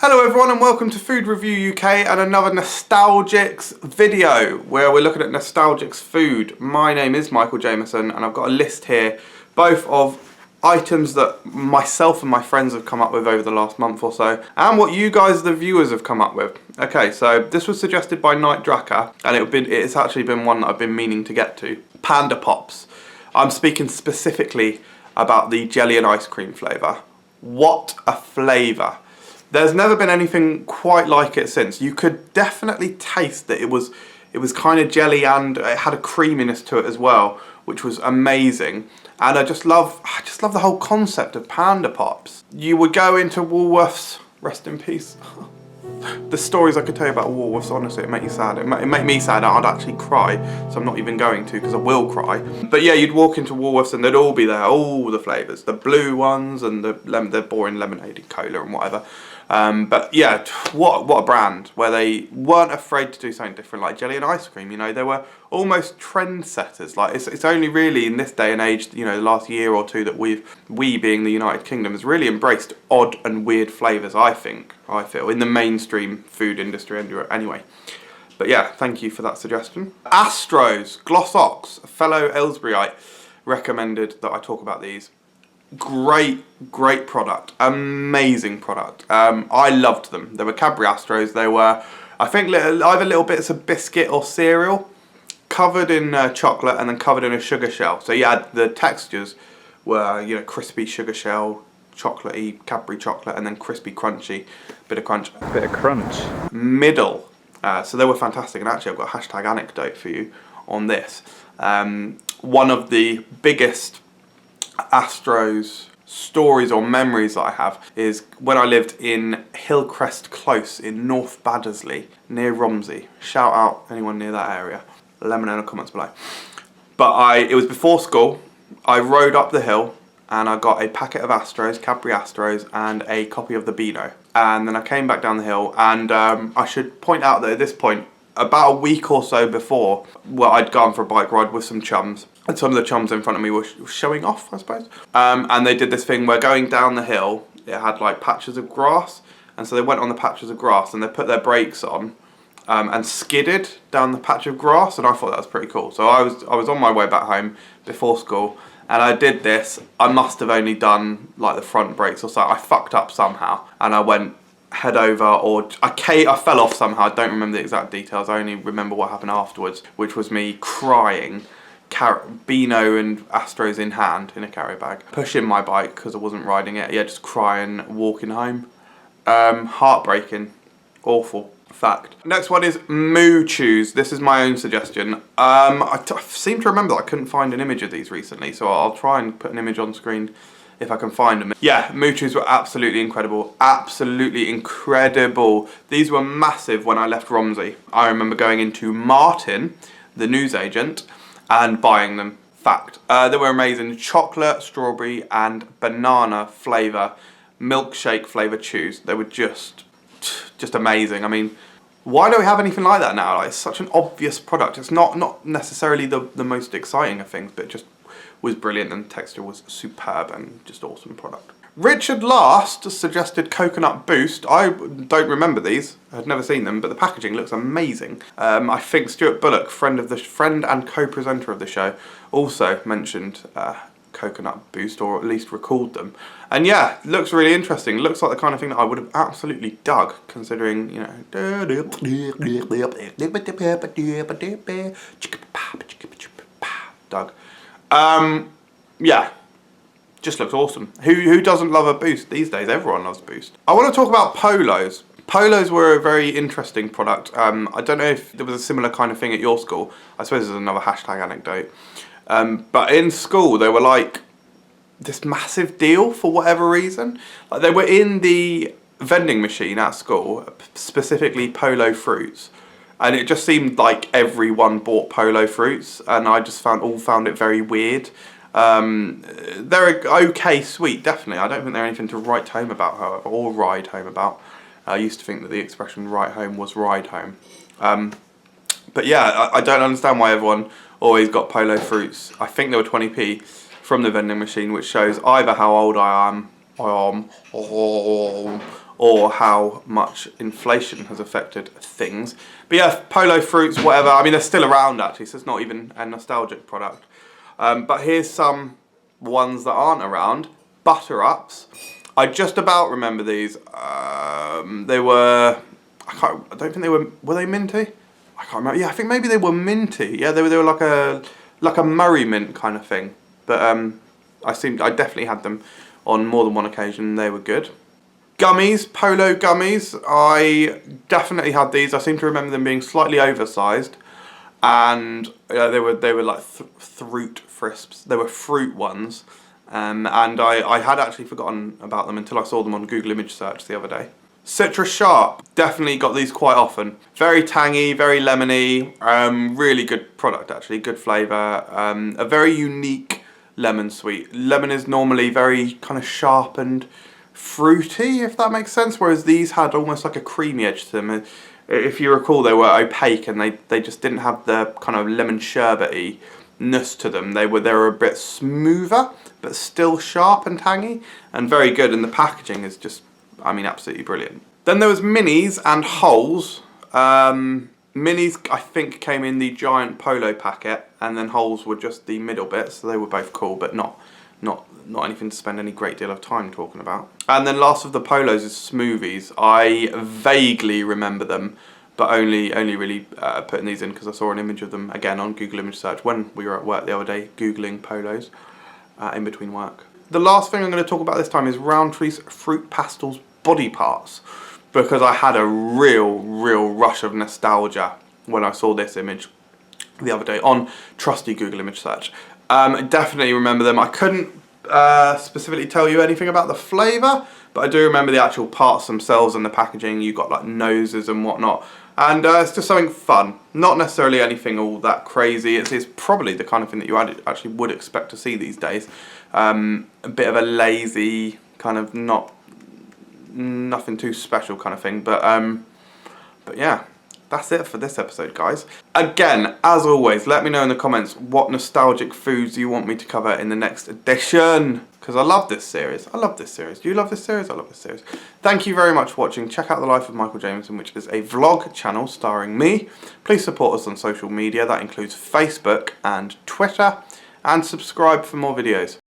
Hello everyone and welcome to Food Review UK and another Nostalgics video where we're looking at Nostalgics food. My name is Michael Jameson and I've got a list here both of items that myself and my friends have come up with over the last month or so and what you guys, the viewers, have come up with. Okay, so this was suggested by Night Dracker and it's actually been one that I've been meaning to get to. Panda Pops. I'm speaking specifically about the jelly and ice cream flavour. What a flavour. There's never been anything quite like it since. You could definitely taste that it was kind of jelly and it had a creaminess to it as well, which was amazing. And I just love the whole concept of Panda Pops. You would go into Woolworths, rest in peace. The stories I could tell you about Woolworths, honestly, it make you sad. It make me sad. I'd actually cry, so I'm not even going to because I will cry. But yeah, you'd walk into Woolworths and they'd all be there, all the flavours, the blue ones and the boring lemonade and cola and whatever. But yeah, what a brand where they weren't afraid to do something different, like jelly and ice cream. You know, they were almost trendsetters. Like it's only really in this day and age, you know, the last year or two that we being the United Kingdom has really embraced odd and weird flavours. I feel in the mainstream food industry anyway. But yeah, thank you for that suggestion. Astros Gloss Ox, a fellow Aylesburyite, recommended that I talk about these. Great product, amazing product. I loved them. They were Cadbury Astros. They were, I think, either little bits of biscuit or cereal, covered in chocolate and then covered in a sugar shell. So you had the textures were, you know, crispy sugar shell, chocolatey Cadbury chocolate, and then crispy crunchy, bit of crunch. Middle. So they were fantastic. And actually, I've got a hashtag anecdote for you on this. One of the biggest Astros stories or memories that I have is when I lived in Hillcrest Close in North Baddesley near Romsey. Shout out anyone near that area. Let me know in the comments below. But it was before school. I rode up the hill and I got a packet of Astros, Cadbury Astros, and a copy of the Beano. And then I came back down the hill and I should point out that at this point, about a week or so before, well, I'd gone for a bike ride with some chums. And some of the chums in front of me were showing off, I suppose. And they did this thing where going down the hill, it had like patches of grass. And so they went on the patches of grass and they put their brakes on and skidded down the patch of grass. And I thought that was pretty cool. So I was on my way back home before school. And I did this. I must have only done like the front brakes or so. I fucked up somehow. And I went head over, or I fell off somehow. I don't remember the exact details. I only remember what happened afterwards, which was me crying, Beano and Astros in hand in a carry bag, pushing my bike because I wasn't riding it. Yeah, just crying, walking home. Heartbreaking, awful fact. Next one is Mooches. This is my own suggestion. I seem to remember that I couldn't find an image of these recently, so I'll try and put an image on screen if I can find them. Yeah, Mooches were absolutely incredible. Absolutely incredible. These were massive when I left Romsey. I remember going into Martin, the newsagent, and buying them. Fact. They were amazing. Chocolate, strawberry, and banana flavour, milkshake flavour chews. They were just amazing. I mean, why don't we have anything like that now? Like, it's such an obvious product. It's not necessarily the most exciting of things, but it just was brilliant and texture was superb and just awesome product. Richard Last suggested Coconut Boost. I don't remember these. I've never seen them, but the packaging looks amazing. I think Stuart Bullock, friend and co-presenter of the show, also mentioned Coconut Boost, or at least recalled them. And yeah, looks really interesting. Looks like the kind of thing that I would have absolutely dug, considering, you know, dug. Yeah. Just looks awesome. Who doesn't love a Boost these days? Everyone loves Boost. I want to talk about polos. Polos were a very interesting product. I don't know if there was a similar kind of thing at your school. I suppose there's another hashtag anecdote. But in school, they were like this massive deal for whatever reason. Like, they were in the vending machine at school, specifically Polo fruits. And it just seemed like everyone bought Polo fruits. And I just found it very weird. They're okay sweet, definitely. I don't think they're anything to write home about, however, or ride home about. I used to think that the expression "write home" was "ride home." But yeah, I don't understand why everyone always got Polo fruits. I think they were 20p from the vending machine, which shows either how old I am, or or how much inflation has affected things. But yeah, Polo fruits, whatever. I mean, they're still around actually, so it's not even a nostalgic product. But here's some ones that aren't around. Butter Ups. I just about remember these. They were, I don't think they were they minty? I can't remember. Yeah, I think maybe they were minty. Yeah, they were like a Murray mint kind of thing. But I definitely had them on more than one occasion. They were good. Gummies, Polo gummies. I definitely had these. I seem to remember them being slightly oversized, and they were like fruit crisps. They were fruit ones, and I had actually forgotten about them until I saw them on Google image search the other day. Citrus Sharp, definitely got these quite often. Very tangy, very lemony, really good product actually, good flavour. A very unique lemon sweet. Lemon is normally very kind of sharp and fruity, if that makes sense, whereas these had almost like a creamy edge to them. If you recall, they were opaque and they just didn't have the kind of lemon sherbety-ness to them. They were a bit smoother, but still sharp and tangy, and very good, and the packaging is just, I mean, absolutely brilliant. Then there was minis and holes. Minis, I think, came in the giant Polo packet, and then holes were just the middle bits, so they were both cool, but not anything to spend any great deal of time talking about. And then last of the Polos is smoothies. I vaguely remember them, but only really putting these in because I saw an image of them again on Google image search when we were at work the other day Googling Polos in between work. The last thing I'm going to talk about this time is Rowntree's Fruit Pastels body parts, because I had a real rush of nostalgia when I saw this image the other day on trusty Google image search. Definitely remember them. I couldn't specifically tell you anything about the flavour, but I do remember the actual parts themselves and the packaging. You got like noses and whatnot, and it's just something fun. Not necessarily anything all that crazy. It's probably the kind of thing that you actually would expect to see these days. A bit of a lazy kind of nothing too special kind of thing, but yeah. That's it for this episode, guys. Again, as always, let me know in the comments what nostalgic foods you want me to cover in the next edition, because I love this series. I love this series. Do you love this series? I love this series. Thank you very much for watching. Check out The Life of Michael Jameson, which is a vlog channel starring me. Please support us on social media. That includes Facebook and Twitter. And subscribe for more videos.